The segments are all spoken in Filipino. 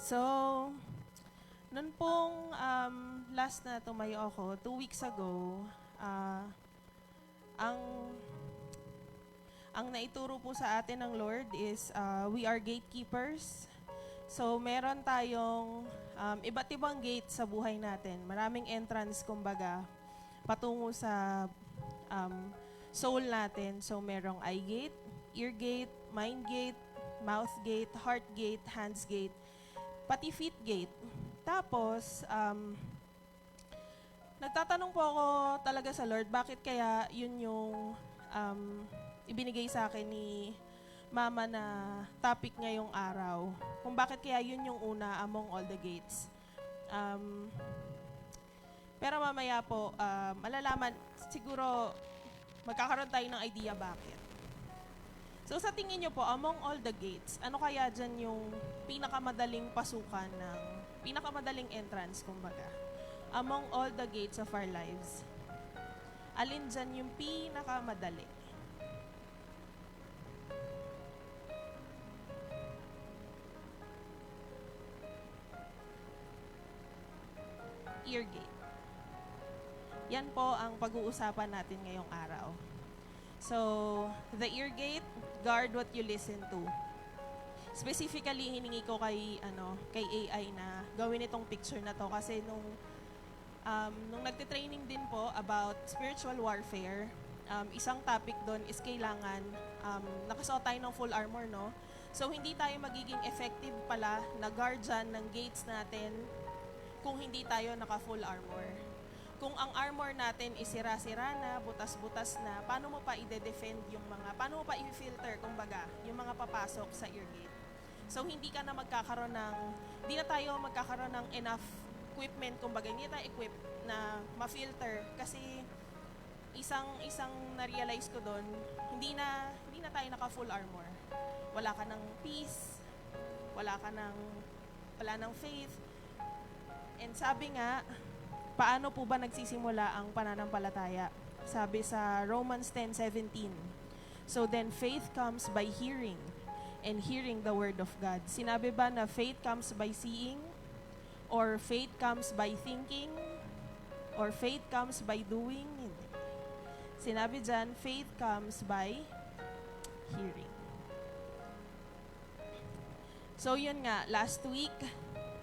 So, nun pong last na tumayo ako, 2 weeks ago, ah, ang ang naituro po sa atin ng Lord is we are gatekeepers. So, meron tayong iba't ibang gate sa buhay natin. Maraming entrance, kumbaga, patungo sa soul natin. So, merong eye gate, ear gate, mind gate, mouth gate, heart gate, hands gate, pati feet gate. Tapos, nagtatanong po ako talaga sa Lord, bakit kaya yun yung ibinigay sa akin ni Mama na topic ngayong araw. Kung bakit kaya yun yung una among all the gates. Pero mamaya po, malalaman, siguro magkakaroon tayo ng idea bakit. So sa tingin nyo po, among all the gates, ano kaya dyan yung pinakamadaling pasukan ng, pinakamadaling entrance, kumbaga, among all the gates of our lives? Alin dyan yung pinakamadali? Ear gate. Yan po ang pag-uusapan natin ngayong araw. So, the ear gate, guard what you listen to. Specifically, hiningi ko kay AI na gawin itong picture na to kasi nung nagte-training din po about spiritual warfare, isang topic doon is kailangan nakasuot tayo ng full armor, no? So, hindi tayo magiging effective pala na guardian ng gates natin kung hindi tayo naka-full armor. Kung ang armor natin is sira-sira na, butas-butas na, paano mo pa i-defend yung mga, paano mo pa i-filter, kumbaga, yung mga papasok sa ear gate? So, hindi ka na magkakaroon ng, hindi na tayo magkakaroon ng enough equipment, kumbaga, hindi na tayo equipped na ma-filter kasi isang na-realize ko doon, hindi na tayo naka-full armor. Wala ka ng peace, wala ng faith. And sabi nga, paano po ba nagsisimula ang pananampalataya? Sabi sa Romans 10:17. So then faith comes by hearing, and hearing the word of God. Sinabi ba na faith comes by seeing? Or faith comes by thinking? Or faith comes by doing? Hindi. Sinabi dyan, faith comes by hearing. So yun nga, last week,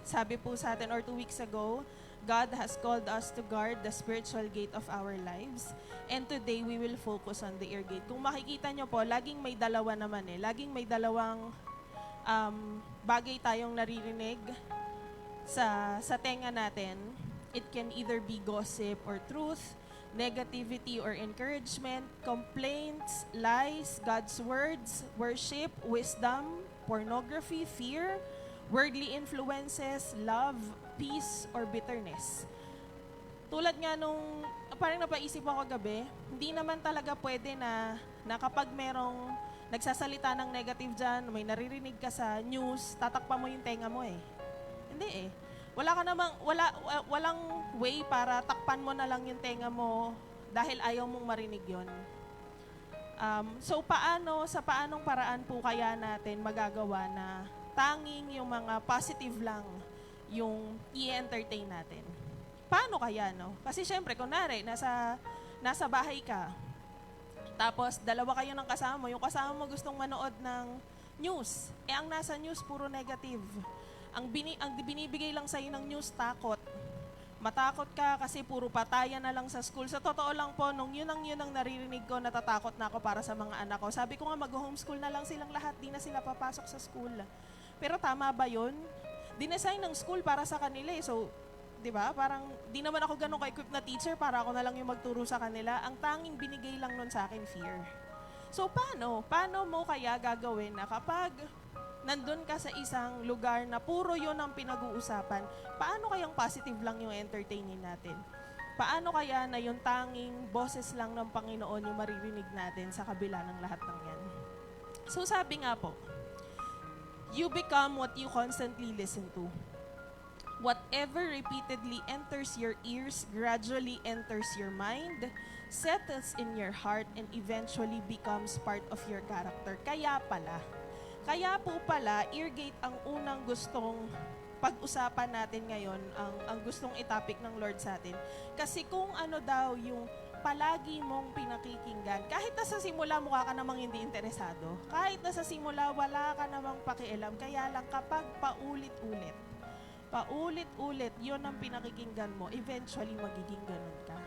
sabi po sa atin, or 2 weeks ago, God has called us to guard the spiritual gate of our lives. And today, we will focus on the ear gate. Kung makikita nyo po, laging may dalawa naman eh. Laging may dalawang bagay tayong naririnig sa tenga natin. It can either be gossip or truth, negativity or encouragement, complaints, lies, God's words, worship, wisdom, pornography, fear, worldly influences, love, peace, or bitterness. Tulad nga nung, parang napaisip ako gabi, hindi naman talaga pwede na kapag merong nagsasalita ng negative dyan, may naririnig ka sa news, tatakpan mo yung tenga mo eh. Hindi eh. Walang way para takpan mo na lang yung tenga mo dahil ayaw mong marinig yon. So sa paanong paraan po kaya natin magagawa na tanging yung mga positive lang yung i-entertain natin? Paano kaya, no? Kasi syempre, kunwari, nasa bahay ka, tapos dalawa kayo ng kasama mo, yung kasama mo gustong manood ng news, ang nasa news, puro negative. Ang binibigay lang sa'yo ng news, takot. Matakot ka kasi puro patayan na lang sa school. Sa totoo lang po, nung yun ang naririnig ko, natatakot na ako para sa mga anak ko. Sabi ko nga, mag-homeschool na lang silang lahat, di na sila papasok sa school. Pero tama ba yun? Dinesign ng school para sa kanila eh. So, di ba? Parang di naman ako ganun ka-equipped na teacher para ako na lang yung magturo sa kanila. Ang tanging binigay lang nun sa akin, fear. So, paano? Paano mo kaya gagawin na kapag nandun ka sa isang lugar na puro yun ang pinag-uusapan, paano kayang positive lang yung entertaining natin? Paano kaya na yung tanging boses lang ng Panginoon yung maririnig natin sa kabila ng lahat ng yan? So, sabi nga po, you become what you constantly listen to. Whatever repeatedly enters your ears gradually enters your mind, settles in your heart, and eventually becomes part of your character. Kaya po pala, ear gate ang unang gustong pag-usapan natin ngayon, ang gustong itapik ng Lord sa atin. Kasi kung ano daw yung palagi mong pinakikinggan, kahit na sa simula mukha ka namang hindi interesado, kahit na sa simula wala ka namang pakialam, kaya lang kapag paulit-ulit, yun ang pinakikinggan mo, eventually magiging ganun ka.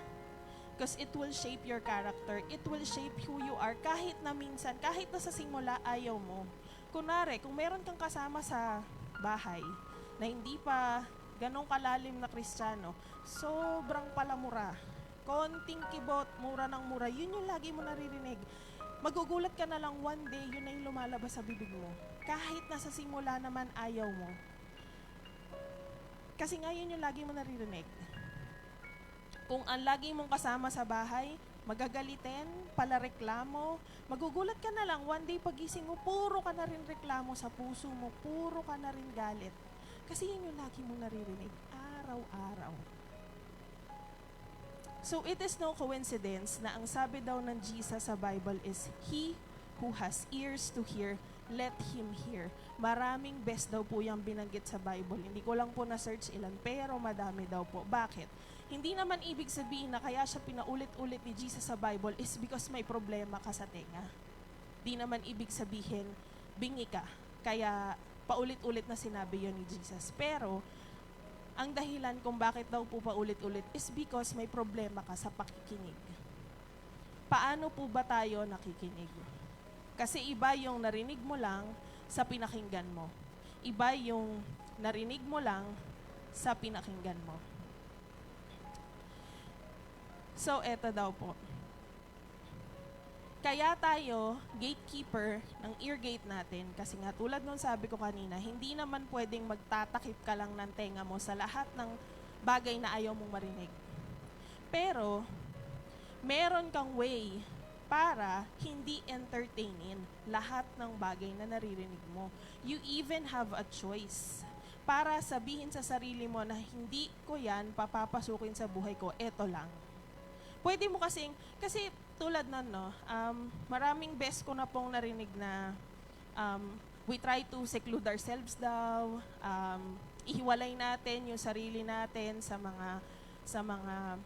Because it will shape your character, it will shape who you are, kahit na minsan, kahit na sa simula ayaw mo. Kunwari, kung meron kang kasama sa bahay, na hindi pa ganong kalalim na Kristiyano, sobrang palamura, konting kibot, mura ng mura, yun yung lagi mo naririnig. Magugulat ka na lang one day, yun na yung lumalabas sa bibig mo. Kahit na sa simula naman ayaw mo. Kasi nga yun yung lagi mo naririnig. Kung ang lagi mong kasama sa bahay, magagalitin, palareklamo, magugulat ka na lang, one day pagising mo, puro ka na rin reklamo sa puso mo, puro ka na rin galit. Kasi yun yung lagi mong naririnig, araw-araw. So it is no coincidence na ang sabi daw ng Jesus sa Bible is, He who has ears to hear, let him hear. Maraming best daw po yung binanggit sa Bible. Hindi ko lang po na-search ilan, pero madami daw po. Bakit? Hindi naman ibig sabihin na kaya siya pinaulit-ulit ni Jesus sa Bible is because may problema ka sa tenga. Hindi naman ibig sabihin, bingi ka. Kaya paulit-ulit na sinabi yon ni Jesus. Pero, ang dahilan kung bakit daw po paulit-ulit is because may problema ka sa pakikinig. Paano po ba tayo nakikinig? Kasi iba yung narinig mo lang sa pinakinggan mo. Iba yung narinig mo lang sa pinakinggan mo. So, eto daw po. Kaya tayo, gatekeeper ng ear gate natin, kasi nga tulad nung sabi ko kanina, hindi naman pwedeng magtatakip ka lang ng tenga mo sa lahat ng bagay na ayaw mong marinig. Pero, meron kang way para hindi entertainin lahat ng bagay na naririnig mo. You even have a choice para sabihin sa sarili mo na hindi ko yan papapasukin sa buhay ko, eto lang. Pwede mo kasi tulad nun, no, maraming best ko na pong narinig na we try to seclude ourselves daw, ihiwalay natin yung sarili natin sa mga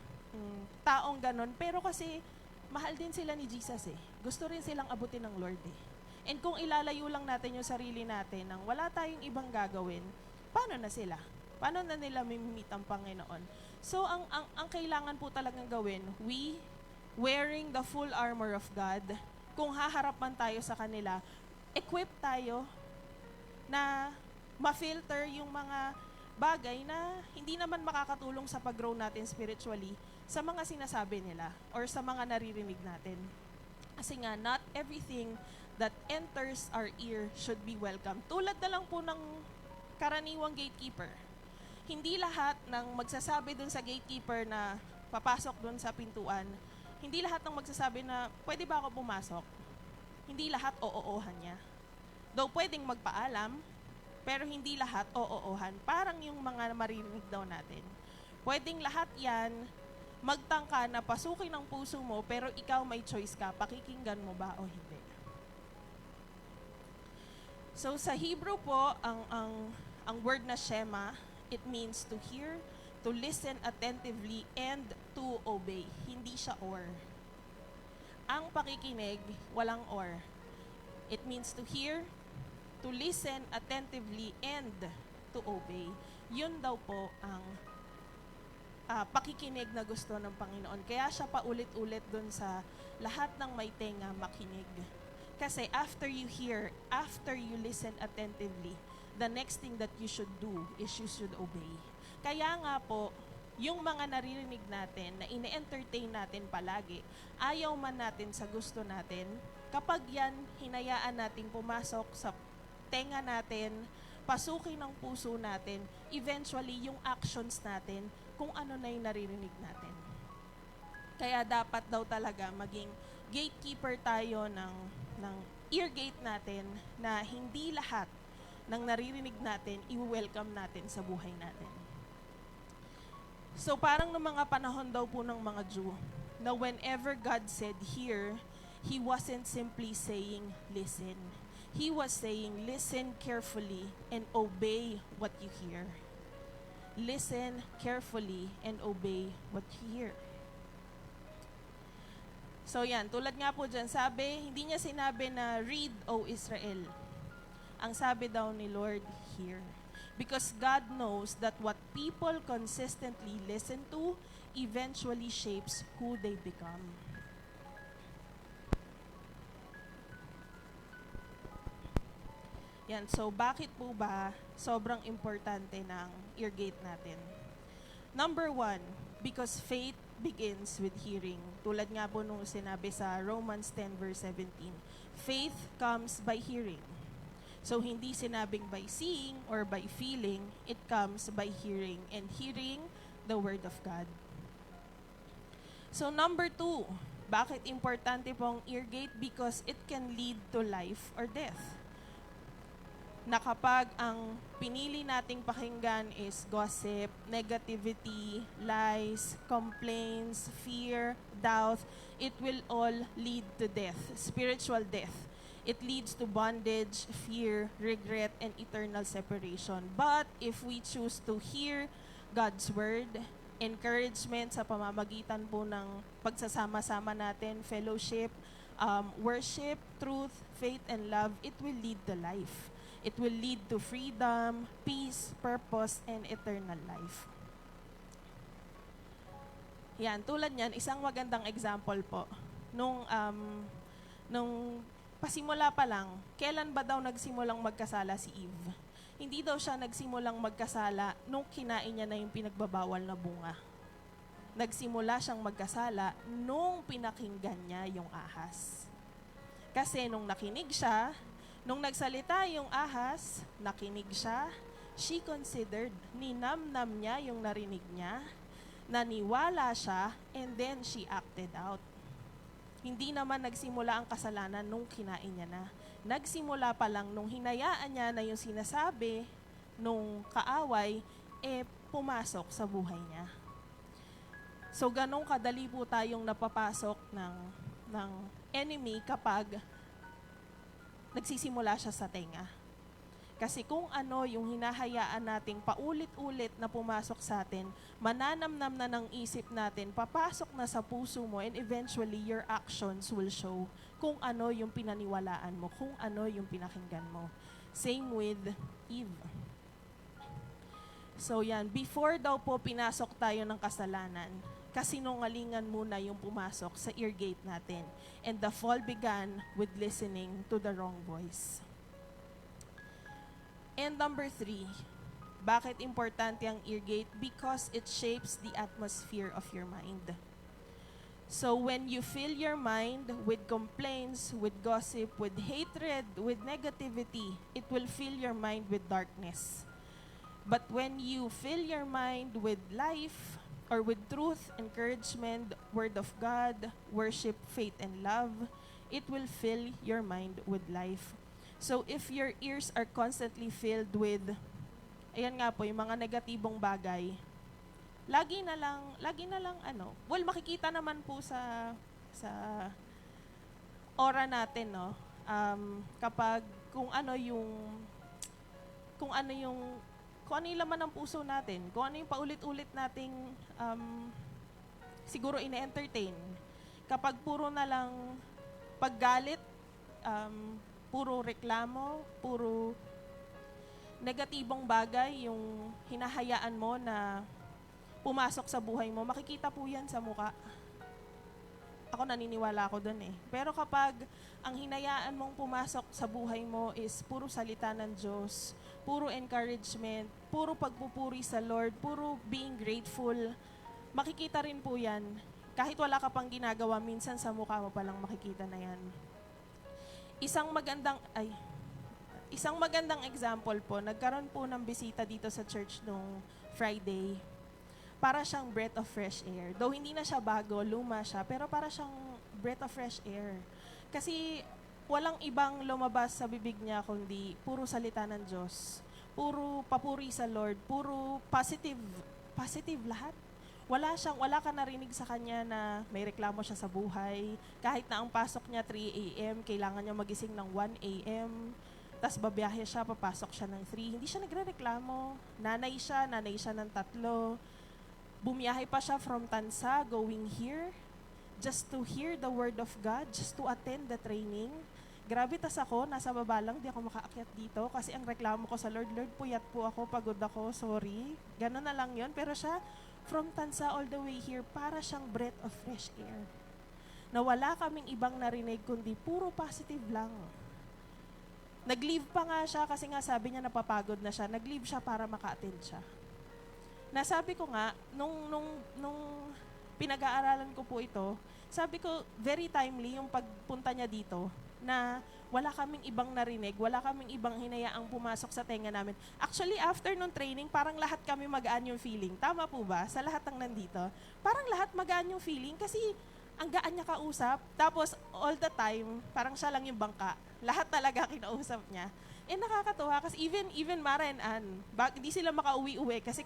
taong ganon. Pero kasi, mahal din sila ni Jesus eh. Gusto rin silang abutin ng Lord eh. And kung ilalayo lang natin yung sarili natin nang wala tayong ibang gagawin, paano na sila? Paano na nila mimimit ang Panginoon? So, ang kailangan po talagang gawin, we, wearing the full armor of God, kung haharapan tayo sa kanila, equip tayo na ma-filter yung mga bagay na hindi naman makakatulong sa pag-grow natin spiritually sa mga sinasabi nila or sa mga naririnig natin. Kasi nga, not everything that enters our ear should be welcome. Tulad na lang po ng karaniwang gatekeeper. Hindi lahat ng magsasabi dun sa gatekeeper na papasok dun sa pintuan, hindi lahat ng magsasabi na, pwede ba ako pumasok? Hindi lahat oo-ohan niya. Though pwedeng magpaalam, pero hindi lahat oo-ohan. Parang yung mga maririnig daw natin. Pwedeng lahat yan, magtangka na pasukin ang puso mo, pero ikaw may choice ka, pakikinggan mo ba o hindi. So sa Hebrew po, ang word na shema, it means to hear, to listen attentively, and to obey. Hindi siya or. Ang pakikinig, walang or. It means to hear, to listen attentively, and to obey. Yun daw po ang pakikinig na gusto ng Panginoon. Kaya siya paulit-ulit dun sa lahat ng may tenga makinig. Kasi after you hear, after you listen attentively, the next thing that you should do is you should obey. Kaya nga po, yung mga naririnig natin na ine-entertain natin palagi, ayaw man natin sa gusto natin, kapag yan, hinayaan nating pumasok sa tenga natin, pasukin ng puso natin, eventually, yung actions natin, kung ano na yung naririnig natin. Kaya dapat daw talaga maging gatekeeper tayo ng ear gate natin na hindi lahat ng naririnig natin, i-welcome natin sa buhay natin. So parang noong mga panahon daw po ng mga Jew, na whenever God said hear, He wasn't simply saying listen. He was saying, listen carefully and obey what you hear. Listen carefully and obey what you hear. So yan, tulad nga po dyan, sabi, hindi niya sinabi na, read, O Israel. Ang sabi daw ni Lord, hear. Because God knows that what people consistently listen to eventually shapes who they become. Yan, so bakit po ba sobrang importante ng ear gate natin? Number 1, because faith begins with hearing. Tulad nga po nung sinabi sa Romans 10 verse 17, faith comes by hearing. So hindi sinabing by seeing or by feeling, it comes by hearing, and hearing the Word of God. So number 2, bakit importante pong ear gate? Because it can lead to life or death. Na kapag ang pinili nating pakinggan is gossip, negativity, lies, complaints, fear, doubt, it will all lead to death, spiritual death. It leads to bondage, fear, regret, and eternal separation. But if we choose to hear God's word, encouragement sa pamamagitan po ng pagsasama-sama natin, fellowship, worship, truth, faith, and love, it will lead to life. It will lead to freedom, peace, purpose, and eternal life. Yan, tulad niyan, isang magandang example po. Nung pasimula pa lang, kailan ba daw nagsimulang magkasala si Eve? Hindi daw siya nagsimulang magkasala nung kinain niya na yung pinagbabawal na bunga. Nagsimula siyang magkasala nung pinakinggan niya yung ahas. Kasi nung nakinig siya, nung nagsalita yung ahas, nakinig siya, she considered, ninamnam niya yung narinig niya, naniwala siya, and then she acted out. Hindi naman nagsimula ang kasalanan nung kinain niya na. Nagsimula pa lang nung hinayaan niya na yung sinasabi nung kaaway, pumasok sa buhay niya. So, ganong kadali po tayong napapasok ng enemy kapag nagsisimula siya sa tenga. Kasi kung ano yung hinahayaan nating paulit-ulit na pumasok sa atin, mananamnam na ng isip natin, papasok na sa puso mo, and eventually your actions will show kung ano yung pinaniwalaan mo, kung ano yung pinakinggan mo. Same with Eve. So yan, before daw po pinasok tayo ng kasalanan, kasinungalingan muna yung pumasok sa ear gate natin. And the fall began with listening to the wrong voice. And number 3, bakit importante ang ear gate? Because it shapes the atmosphere of your mind. So when you fill your mind with complaints, with gossip, with hatred, with negativity, it will fill your mind with darkness. But when you fill your mind with life, or with truth, encouragement, word of God, worship, faith, and love, it will fill your mind with life. So if your ears are constantly filled with, ayan nga po, yung mga negatibong bagay, lagi na lang makikita naman po sa aura natin, no? Kapag kung ano yung laman ng puso natin, kung ano yung paulit-ulit nating siguro ine-entertain. Kapag puro na lang paggalit, puro reklamo, puro negatibong bagay yung hinahayaan mo na pumasok sa buhay mo, makikita po yan sa muka. Ako naniniwala ako dun eh. Pero kapag ang hinayaan mong pumasok sa buhay mo is puro salita ng Diyos, puro encouragement, puro pagpupuri sa Lord, puro being grateful, makikita rin po yan. Kahit wala ka pang ginagawa, minsan sa mukha mo palang makikita na yan. Isang magandang example po, nagkaroon po ng bisita dito sa church nung Friday. Para siyang breath of fresh air. Though hindi na siya bago, luma siya, pero para siyang breath of fresh air. Kasi walang ibang lumabas sa bibig niya kundi puro salita ng Diyos. Puro papuri sa Lord, puro positive lahat. Wala ka narinig sa kanya na may reklamo siya sa buhay. Kahit na ang pasok niya 3 a.m., kailangan niya magising ng 1 a.m., tas babiyahe siya, papasok siya ng 3. Hindi siya nagrereklamo. Nanay siya ng 3. Bumiyahe pa siya from Tansa, going here, just to hear the word of God, just to attend the training. Grabe, tas ako, nasa baba lang, di ako makaakyat dito kasi ang reklamo ko sa Lord, Lord, puyat po ako, pagod ako, sorry. Ganon na lang yon. Pero siya, from Tansa all the way here, para siyang breath of fresh air. Na wala kaming ibang narinig, kundi puro positive lang. Nag-leave pa nga siya kasi nga sabi niya napapagod na siya. Nag-leave siya para maka-attend siya. Nasabi ko nga, nung pinag-aaralan ko po ito, sabi ko, very timely yung pagpunta niya dito na wala kaming ibang narinig, wala kaming ibang hinayaang pumasok sa tenga namin. Actually, after nung training, parang lahat kami magaan yung feeling. Tama po ba? Sa lahat ng nandito. Parang lahat magaan yung feeling kasi ang gaan niya kausap. Tapos, all the time, parang siya lang yung bangka. Lahat talaga kinausap niya. Nakakatuwa kasi even Mara and Ann, hindi sila makauwi-uwi kasi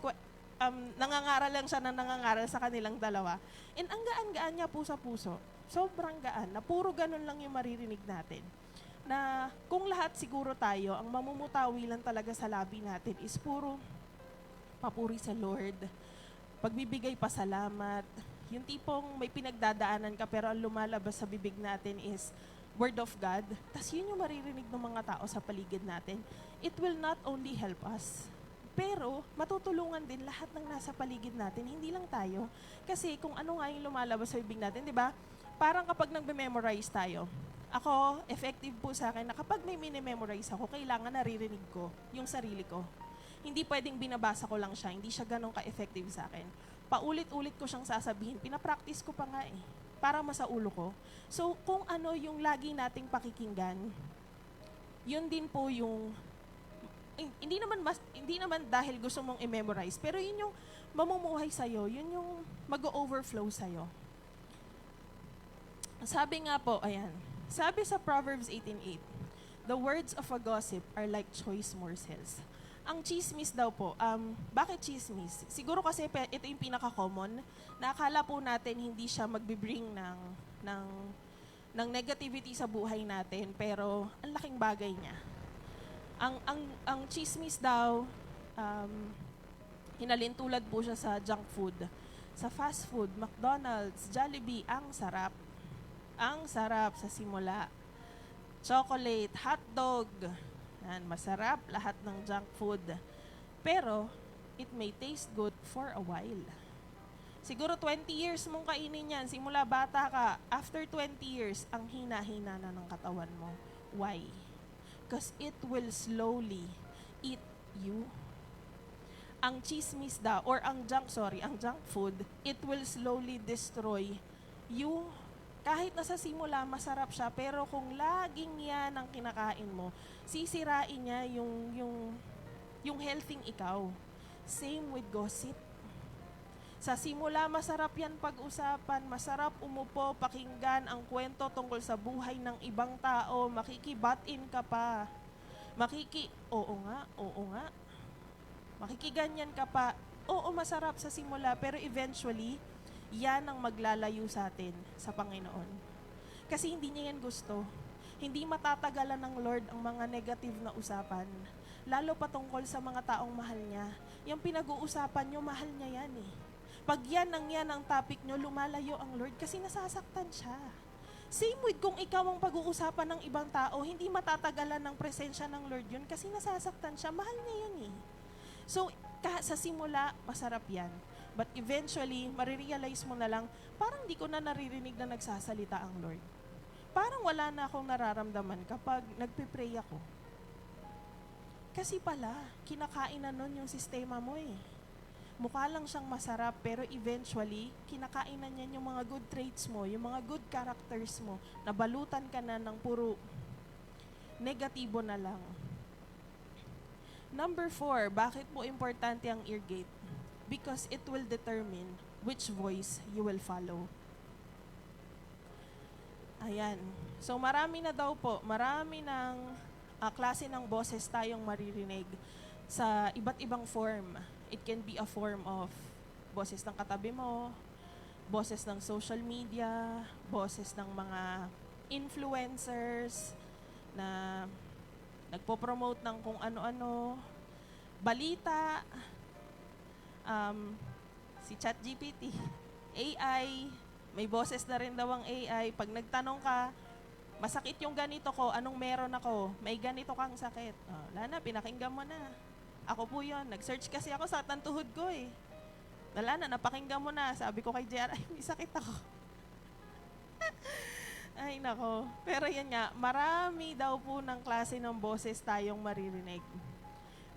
nangangaral lang siya na nangangaral sa kanilang dalawa. Ang gaan-gaan niya po sa puso. Sobrang gaan. Na puro ganun lang yung maririnig natin. Na kung lahat siguro tayo, ang mamumutawi lang talaga sa labi natin is puro papuri sa Lord. Pagbibigay pasalamat. Yung tipong may pinagdadaanan ka pero ang lumalabas sa bibig natin is Word of God. Tas yun yung maririnig ng mga tao sa paligid natin. It will not only help us, pero matutulungan din lahat ng nasa paligid natin, hindi lang tayo. Kasi kung ano nga yung lumalabas sa bibig natin, di ba? Parang kapag nagme-memorize tayo, ako, effective po sa akin na kapag may mini-memorize ako, kailangan naririnig ko yung sarili ko. Hindi pwedeng binabasa ko lang siya, hindi siya ganun ka-effective sa akin. Paulit-ulit ko siyang sasabihin, pinapractice ko pa nga para masaulo ko. So, kung ano yung lagi nating pakikinggan, yun din po yung hindi naman dahil gusto mong i-memorize, pero yun yung mamumuhay sa'yo, yun yung mag-overflow sa'yo. Sabi nga po, ayan, sabi sa Proverbs 18:8, the words of a gossip are like choice morsels. Ang chismis daw po, bakit chismis? Siguro kasi ito yung pinaka-common, na akala po natin hindi siya magbe-bring ng negativity sa buhay natin, pero ang laking bagay niya. Ang chismis daw, hinalintulad po siya sa junk food. Sa fast food, McDonald's, Jollibee, ang sarap. Ang sarap sa simula. Chocolate, hotdog, yan, masarap lahat ng junk food. Pero, it may taste good for a while. Siguro 20 years mong kainin yan. Simula bata ka, after 20 years, ang hina-hina na ng katawan mo. Why? Because it will slowly eat you. Ang chismis daw, or ang junk food, it will slowly destroy you. Kahit nasa simula, masarap siya, pero kung laging yan ang kinakain mo, sisirain niya yung healthy ikaw. Same with gossip. Sa simula, masarap yan pag-usapan, masarap umupo, pakinggan ang kwento tungkol sa buhay ng ibang tao, makikibat-in ka pa. Oo nga. Makikiganyan ka pa. Oo, masarap sa simula, pero eventually, yan ang maglalayo sa atin sa Panginoon. Kasi hindi niya yan gusto. Hindi matatagalan ng Lord ang mga negative na usapan. Lalo patungkol sa mga taong mahal niya. Yung pinag-uusapan niyo, mahal niya yan Pag yan ang topic nyo, lumalayo ang Lord kasi nasasaktan siya. Same with kung ikaw ang pag-uusapan ng ibang tao, hindi matatagalan ng presensya ng Lord yun kasi nasasaktan siya. Mahal niya yan So, sa simula, masarap yan. But eventually, marirealize mo na lang, parang di ko na naririnig na nagsasalita ang Lord. Parang wala na akong nararamdaman kapag nagpe-pray ako. Kasi pala, kinakain na nun yung sistema mo Mukha lang siyang masarap, pero eventually, kinakainan niyan yung mga good traits mo, yung mga good characters mo, nabalutan ka na ng puro negatibo na lang. Number 4, bakit po importante ang ear gate? Because it will determine which voice you will follow. Ayan. So marami ng klase ng boses tayong maririnig sa iba't ibang form. It can be a form of boses ng katabi mo, boses ng social media, boses ng mga influencers na nagpo-promote ng kung ano-ano, balita, si ChatGPT, AI, may boses na rin daw ang AI. Pag nagtanong ka, masakit yung ganito ko, anong meron ako? May ganito kang sakit. Oh, wala na, pinakinggan mo na. Ako po yun. Nag-search kasi ako sa tantuhod ko eh. Wala na, napakinggan mo na. Sabi ko kay JR, ay, may sakit ako. Ay, nako. Pero yan nga, marami daw po ng klase ng boses tayong maririnig.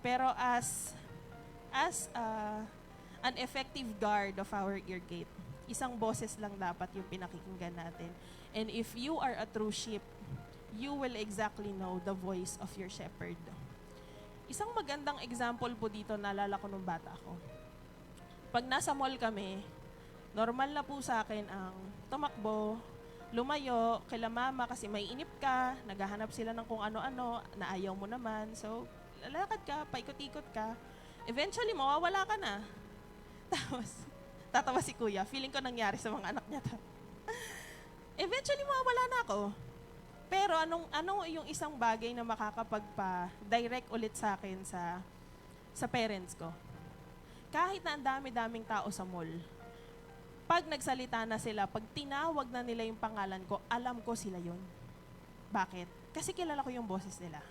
Pero as an effective guard of our ear gate, isang boses lang dapat yung pinakikinggan natin. And if you are a true sheep, you will exactly know the voice of your shepherd. Isang magandang example po dito, naalala ko nung bata ko. Pag nasa mall kami, normal na po sa akin ang tumakbo, lumayo, kila mama kasi may inip ka, naghahanap sila ng kung ano-ano, na ayaw mo naman. So, lalakad ka, paikot-ikot ka. Eventually, mawawala ka na. Tapos, tatawa si kuya. Feeling ko nangyari sa mga anak niya to. Eventually, mawawala na ako. Pero anong yung isang bagay na makakapagpa-direct ulit sa akin sa parents ko? Kahit na ang dami-daming tao sa mall, pag nagsalita na sila, pag tinawag na nila yung pangalan ko, alam ko sila yun. Bakit? Kasi kilala ko yung boses nila.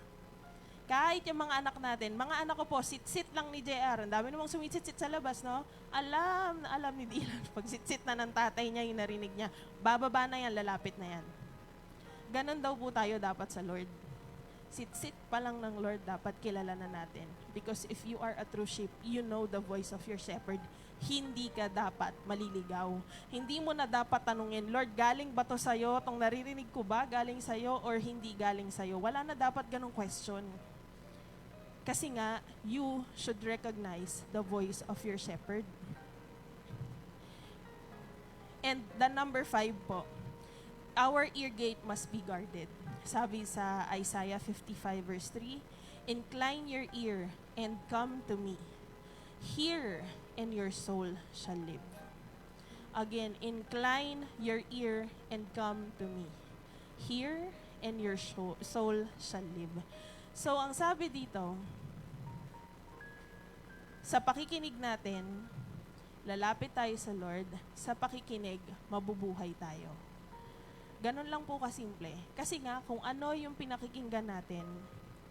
Kahit yung mga anak natin, mga anak ko po, sit-sit lang ni JR. Ang dami namang sumisit-sit sa labas, no? Alam ni Dylan. Pag sit-sit na ng tatay niya, yung narinig niya, bababa na yan, lalapit na yan. Ganon daw po tayo dapat sa Lord. Sit-sit pa lang ng Lord, dapat kilala na natin. Because if you are a true sheep, you know the voice of your shepherd. Hindi ka dapat maliligaw. Hindi mo na dapat tanungin, Lord, galing ba to sa'yo? Tong naririnig ko ba, galing sa'yo or hindi galing sa'yo? Wala na dapat ganong question. Kasi nga, you should recognize the voice of your shepherd. And the number 5 po, our ear gate must be guarded. Sabi sa Isaiah 55 verse 3, incline your ear and come to me. Hear, and your soul shall live. Again, incline your ear and come to me. Hear, and your soul shall live. So, ang sabi dito, sa pakikinig natin, lalapit tayo sa Lord, sa pakikinig, mabubuhay tayo. Ganon lang po kasimple. Kasi nga, kung ano yung pinakikinggan natin,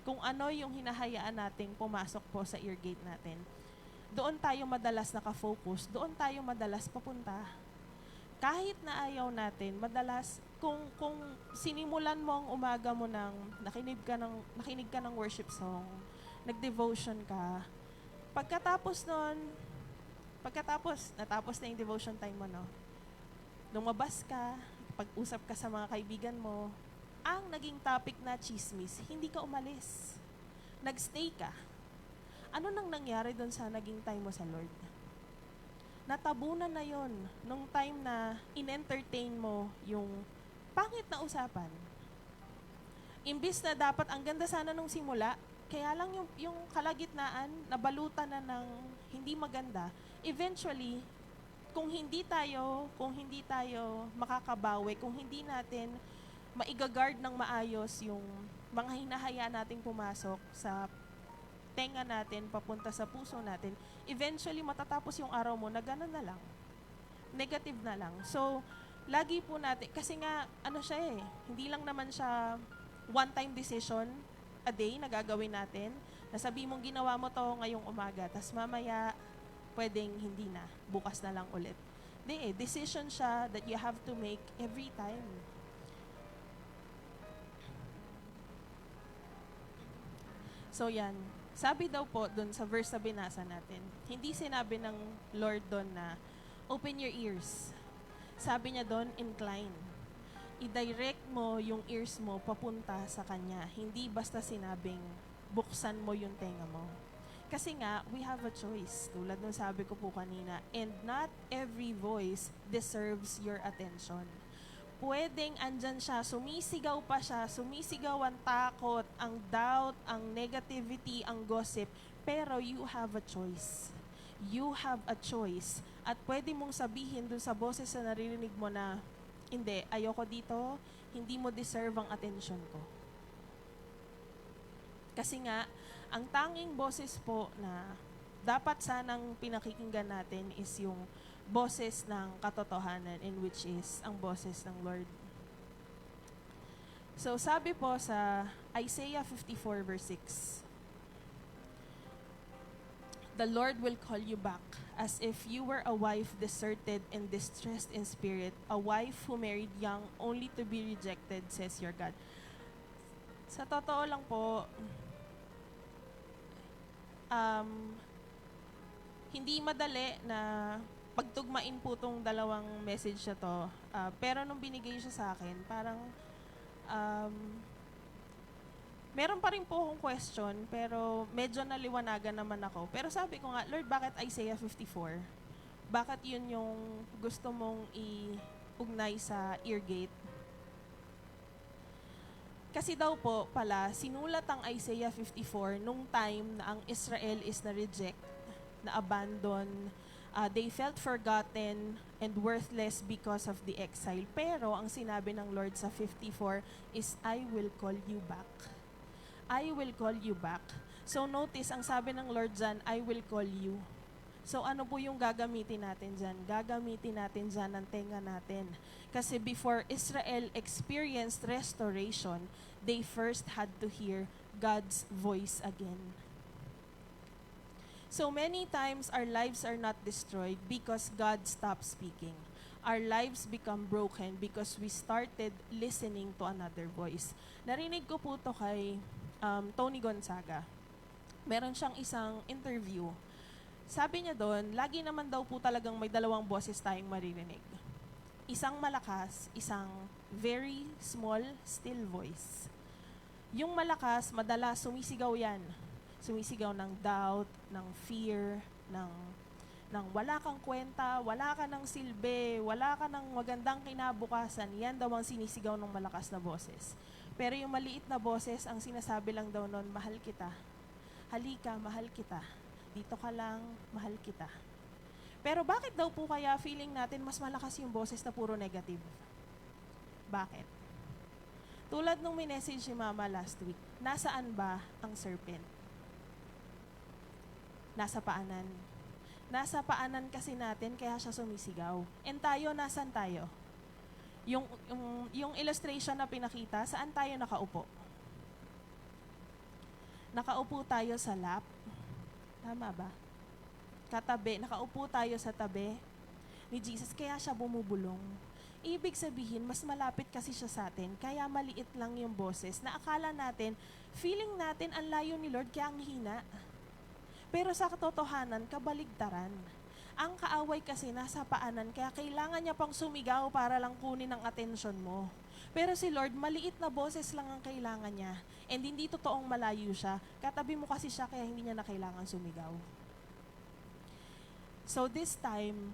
kung ano yung hinahayaan nating pumasok po sa ear gate natin, doon tayo madalas nakafocus, doon tayo madalas papunta. Kahit na ayaw natin, madalas, kung sinimulan mo ang umaga mo nakinig ka ng worship song, nag-devotion ka, natapos na yung devotion time mo, no? Lumabas ka, pag-usap ka sa mga kaibigan mo, ang naging topic na chismis, hindi ka umalis. Nagstay ka. Ano nang nangyari doon sa naging time mo sa Lord? Natabunan na yon nung time na in-entertain mo yung pangit na usapan. Imbis na dapat, ang ganda sana nung simula, kaya lang yung kalagitnaan, nabalutan na ng hindi maganda, eventually, kung hindi tayo makakabawi, kung hindi natin maigagard ng maayos yung mga hinahayaan nating pumasok sa tenga natin, papunta sa puso natin, eventually matatapos yung araw mo na gano'n na lang. Negative na lang. So, lagi po natin, kasi nga, hindi lang naman siya one-time decision a day na gagawin natin. Nasabi mong ginawa mo to ngayong umaga, tas mamaya, pwedeng hindi na, bukas na lang ulit. Decision siya that you have to make every time. So yan, sabi daw po dun sa verse na binasa natin, hindi sinabi ng Lord doon na, open your ears. Sabi niya doon, incline. I-direct mo yung ears mo papunta sa Kanya. Hindi basta sinabing, buksan mo yung tenga mo. Kasi nga, we have a choice. Tulad ng sabi ko po kanina, and not every voice deserves your attention. Pwedeng andyan siya, sumisigaw pa siya, sumisigaw ang takot, ang doubt, ang negativity, ang gossip, pero you have a choice. You have a choice At pwede mong sabihin dun sa boses na naririnig mo na, hindi, ayoko dito, hindi mo deserve ang atensyon ko. Kasi nga, ang tanging boses po na dapat sanang pinakikinggan natin is yung boses ng katotohanan, in which is ang boses ng Lord. So sabi po sa Isaiah 54 verse 6, "The Lord will call you back as if you were a wife deserted and distressed in spirit, a wife who married young only to be rejected, says your God." Sa totoo lang po, hindi madali na pagtugmain po tong dalawang message na to. Pero nung binigay siya sa akin, parang meron pa rin po akong question, pero medyo naliwanagan naman ako. Pero sabi ko nga, Lord, bakit Isaiah 54? Bakit yun yung gusto mong i-ugnay sa ear gate? Kasi daw po pala, sinulat ang Isaiah 54 nung time na ang Israel is na-reject, na-abandon, they felt forgotten and worthless because of the exile. Pero ang sinabi ng Lord sa 54 is, I will call you back. I will call you back. So notice, ang sabi ng Lord dyan, I will call you. So ano po yung gagamitin natin dyan? Gagamitin natin dyan ang tenga natin. Kasi before Israel experienced restoration, they first had to hear God's voice again. So many times our lives are not destroyed because God stopped speaking. Our lives become broken because we started listening to another voice. Narinig ko po to kay Tony Gonzaga. Meron siyang isang interview. Sabi niya doon, lagi naman daw po talagang may dalawang boses tayong maririnig. Isang malakas, isang very small, still voice. Yung malakas, madalas sumisigaw yan. Sumisigaw ng doubt, ng fear, ng wala kang kwenta, wala ka ng silbi, wala ka ng magandang kinabukasan. Yan daw ang sinisigaw ng malakas na boses. Pero yung maliit na boses, ang sinasabi lang daw nun, mahal kita. Halika, mahal kita. Dito ka lang, mahal kita. Pero bakit daw po kaya feeling natin mas malakas yung boses na puro negative? Bakit? Tulad nung minessage si Mama last week, nasaan ba ang serpent? Nasa paanan. Nasa paanan kasi natin kaya siya sumisigaw. And tayo, nasan tayo? Yung illustration na pinakita, saan tayo nakaupo? Nakaupo tayo sa lap. Tama ba? Katabi, nakaupo tayo sa tabi ni Jesus, kaya siya bumubulong. Ibig sabihin, mas malapit kasi siya sa atin, kaya maliit lang yung boses na akala natin, feeling natin ang layo ni Lord, kaya ang hina. Pero sa katotohanan, kabaligtaran. Ang kaaway kasi nasa paanan, kaya kailangan niya pang sumigaw para lang kunin ang atensyon mo. Pero si Lord, maliit na boses lang ang kailangan niya. And hindi totoong malayo siya. Katabi mo kasi siya, kaya hindi niya na kailangan sumigaw. So this time,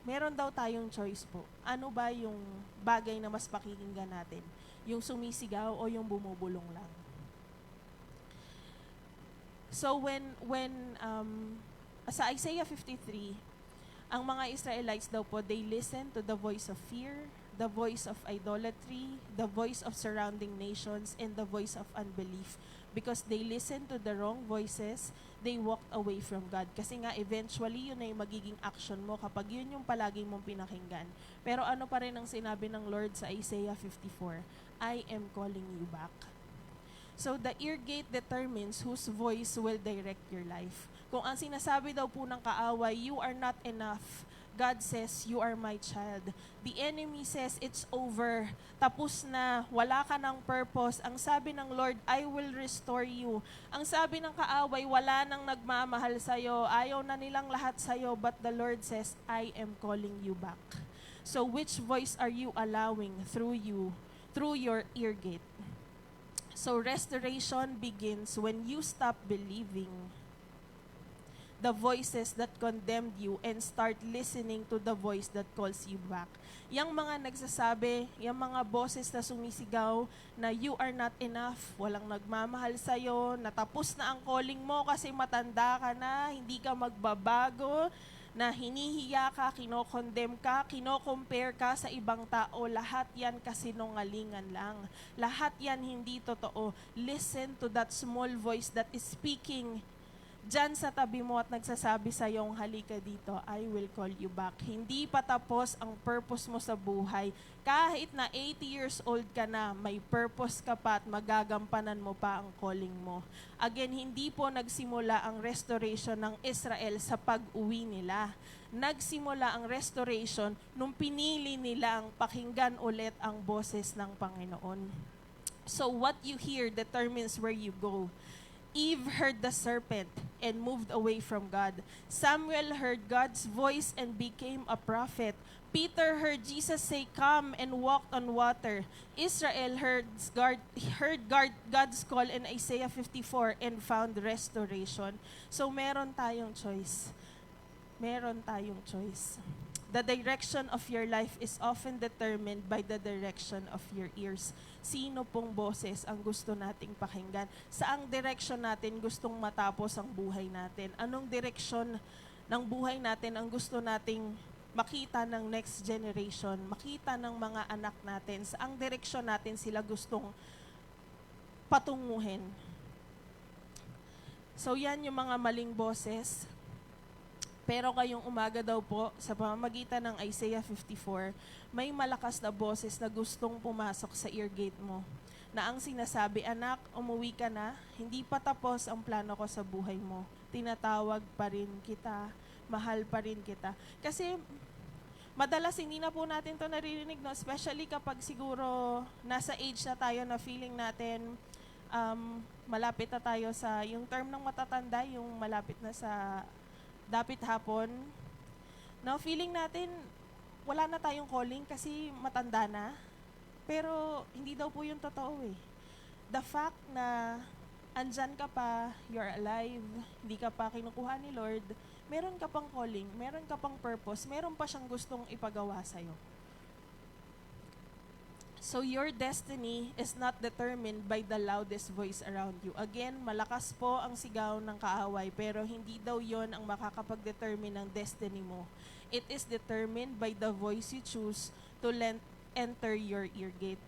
meron daw tayong choice po. Ano ba yung bagay na mas pakikinggan natin? Yung sumisigaw o yung bumubulong lang? So when sa Isaiah 53, ang mga Israelites daw po, they listen to the voice of fear, the voice of idolatry, the voice of surrounding nations, and the voice of unbelief. Because they listened to the wrong voices, they walked away from God. Kasi nga, eventually, yun na yung magiging action mo kapag yun yung palagi mong pinakinggan. Pero ano pa rin ang sinabi ng Lord sa Isaiah 54? I am calling you back. So the ear gate determines whose voice will direct your life. Kung ang sinasabi daw po ng kaaway, you are not enough, God says, you are my child. The enemy says, it's over. Tapos na, wala ka ng purpose. Ang sabi ng Lord, I will restore you. Ang sabi ng kaaway, wala nang nagmamahal sa'yo. Ayaw na nilang lahat sa'yo. But the Lord says, I am calling you back. So which voice are you allowing through your ear gate? So restoration begins when you stop believing the voices that condemned you and start listening to the voice that calls you back. Yang mga nagsasabi, yung mga boses na sumisigaw na you are not enough, walang nagmamahal sa'yo, natapos na ang calling mo kasi matanda ka na, hindi ka magbabago, na hinihiya ka, kinokondem ka, kinocompare ka sa ibang tao, lahat yan kasinungalingan lang. Lahat yan hindi totoo. Listen to that small voice that is speaking diyan sa tabi mo at nagsasabi sa iyong halika dito, I will call you back. Hindi pa tapos ang purpose mo sa buhay. Kahit na 80 years old ka na, may purpose ka pa at magagampanan mo pa ang calling mo. Again, hindi po nagsimula ang restoration ng Israel sa pag-uwi nila. Nagsimula ang restoration nung pinili nila ang pakinggan ulit ang boses ng Panginoon. So what you hear determines where you go. Eve heard the serpent and moved away from God. Samuel heard God's voice and became a prophet. Peter heard Jesus say, "Come," and walked on water. Israel heard God's call in Isaiah 54 and found restoration. So meron tayong choice. Meron tayong choice. The direction of your life is often determined by the direction of your ears. Sino pong boses ang gusto nating pakinggan? Saang direction natin gustong matapos ang buhay natin? Anong direksyon ng buhay natin ang gusto nating makita ng next generation, makita ng mga anak natin? Saang direksyon natin sila gustong patunguhin? So yan yung mga maling boses. Pero ngayong umaga daw po, sa pamamagitan ng Isaiah 54, may malakas na boses na gustong pumasok sa ear gate mo. Na ang sinasabi, anak, umuwi ka na, hindi pa tapos ang plano ko sa buhay mo. Tinatawag pa rin kita, mahal pa rin kita. Kasi madalas hindi na po natin to naririnig, no? Especially kapag siguro nasa age na tayo na feeling natin, malapit na tayo sa, yung term ng matatanda, yung malapit na sa dapit hapon. Now, feeling natin, wala na tayong calling kasi matanda na. Pero, hindi daw po yung totoo eh. The fact na andyan ka pa, you're alive, hindi ka pa kinukuha ni Lord, meron ka pang calling, meron ka pang purpose, meron pa siyang gustong ipagawa sa'yo. So your destiny is not determined by the loudest voice around you. Again, malakas po ang sigaw ng kaaway, pero hindi daw yon ang makakapag-determine ng destiny mo. It is determined by the voice you choose to enter your ear gate.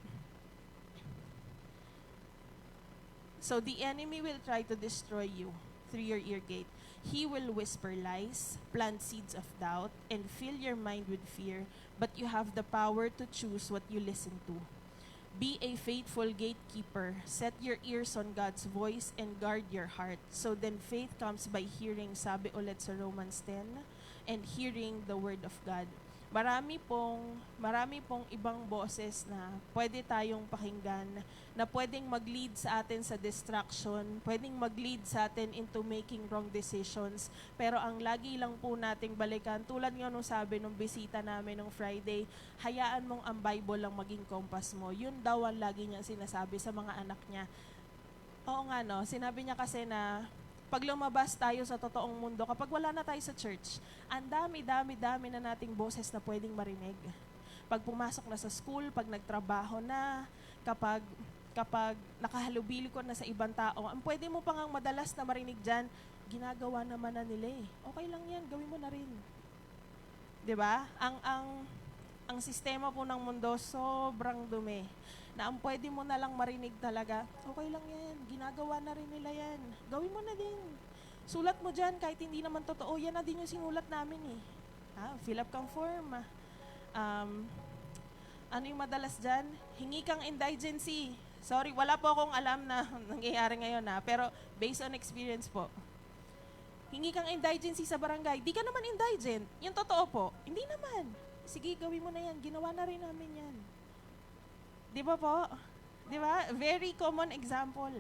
So the enemy will try to destroy you through your ear gate. He will whisper lies, plant seeds of doubt, and fill your mind with fear, but you have the power to choose what you listen to. Be a faithful gatekeeper. Set your ears on God's voice and guard your heart. So then faith comes by hearing, sabi ulit sa Romans 10, and hearing the word of God. Marami pong ibang boses na pwede tayong pakinggan, na pwedeng mag-lead sa atin sa distraction, pwedeng mag-lead sa atin into making wrong decisions. Pero ang lagi lang po nating balikan, tulad nga nung sabi nung bisita namin nung Friday, hayaan mong ang Bible lang maging compass mo. Yun daw ang lagi niyang sinasabi sa mga anak niya. Oo nga no, sinabi niya kasi na pag lumabas tayo sa totoong mundo, kapag wala na tayo sa church, ang dami na nating boses na pwedeng marinig. Pag pumasok na sa school, pag nagtrabaho na, kapag nakahalubili ko na sa ibang tao, ang pwede mo pang madalas na marinig dyan, ginagawa naman na nila eh. Okay lang yan, gawin mo na rin. 'Di ba? Ang sistema po ng mundo, sobrang dumi. Na ang pwede mo na lang marinig talaga, okay lang yan, ginagawa na rin nila yan. Gawin mo na din. Sulat mo dyan, kahit hindi naman totoo, yan na din yung sinulat namin eh. Fill up kang form. Ano yung madalas dyan? Hingi kang indigency. Sorry, wala po akong alam na nangyayari ngayon pero based on experience po. Hingi kang indigency sa barangay. Di ka naman indigent. Yung totoo po, hindi naman. Sige, gawin mo na yan. Ginawa na rin namin yan. Di ba po? Di ba? Very common example.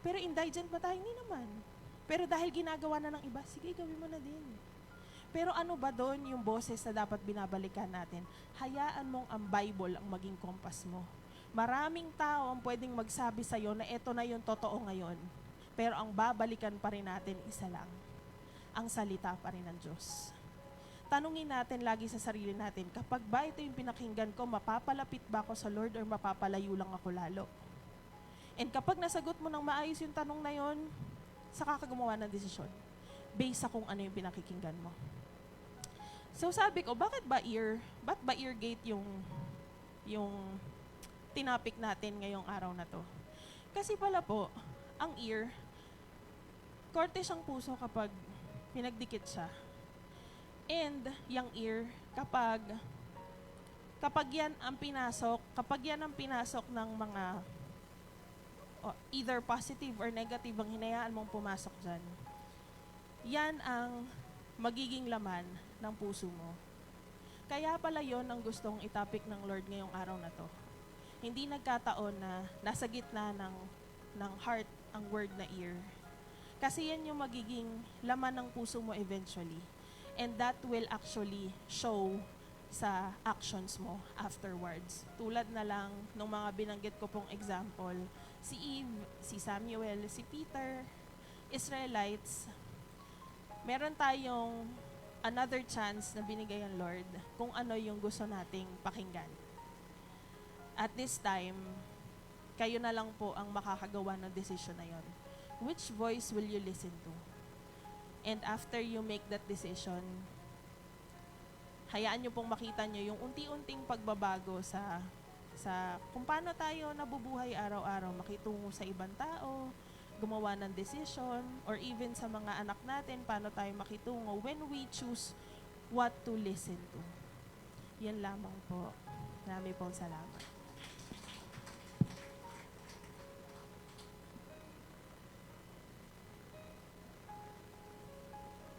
Pero indigent ba tayo? Hindi naman. Pero dahil ginagawa na ng iba, sige, gawin mo na din. Pero ano ba doon yung boses na dapat binabalikan natin? Hayaan mong ang Bible ang maging kompas mo. Maraming tao ang pwedeng magsabi sa'yo na ito na yung totoo ngayon. Pero ang babalikan pa rin natin isa lang. Ang salita pa rin ng Diyos. Tanungin natin lagi sa sarili natin, kapag ba ito yung pinakinggan ko, mapapalapit ba ako sa Lord or mapapalayo lang ako lalo? And kapag nasagot mo ng maayos yung tanong na yon, saka ka gumawa ng desisyon. Based sa kung ano yung pinakikinggan mo. So sabi ko, bakit ba ear? Ba't ba ear gate yung tinapik natin ngayong araw na to? Kasi pala po, ang ear, korte siyang puso kapag pinagdikit siya. And yung ear, kapag yan ang pinasok ng mga either positive or negative ang hinayaan mong pumasok dyan, yan ang magiging laman ng puso mo. Kaya pala yon ang gustong itapik ng Lord ngayong araw na to. Hindi nagkataon na nasa gitna ng heart ang word na ear. Kasi yan yung magiging laman ng puso mo eventually. And that will actually show sa actions mo afterwards. Tulad na lang ng mga binanggit ko pong example, si Eve, si Samuel, si Peter, Israelites, meron tayong another chance na binigay ang Lord kung ano yung gusto nating pakinggan. At this time, kayo na lang po ang makakagawa ng decision na yon. Which voice will you listen to? And after you make that decision, hayaan nyo pong makita nyo yung unti-unting pagbabago sa kung paano tayo nabubuhay araw-araw, makitungo sa ibang tao, gumawa ng decision, or even sa mga anak natin, paano tayo makitungo when we choose what to listen to. Yan lamang po. Marami pong salamat.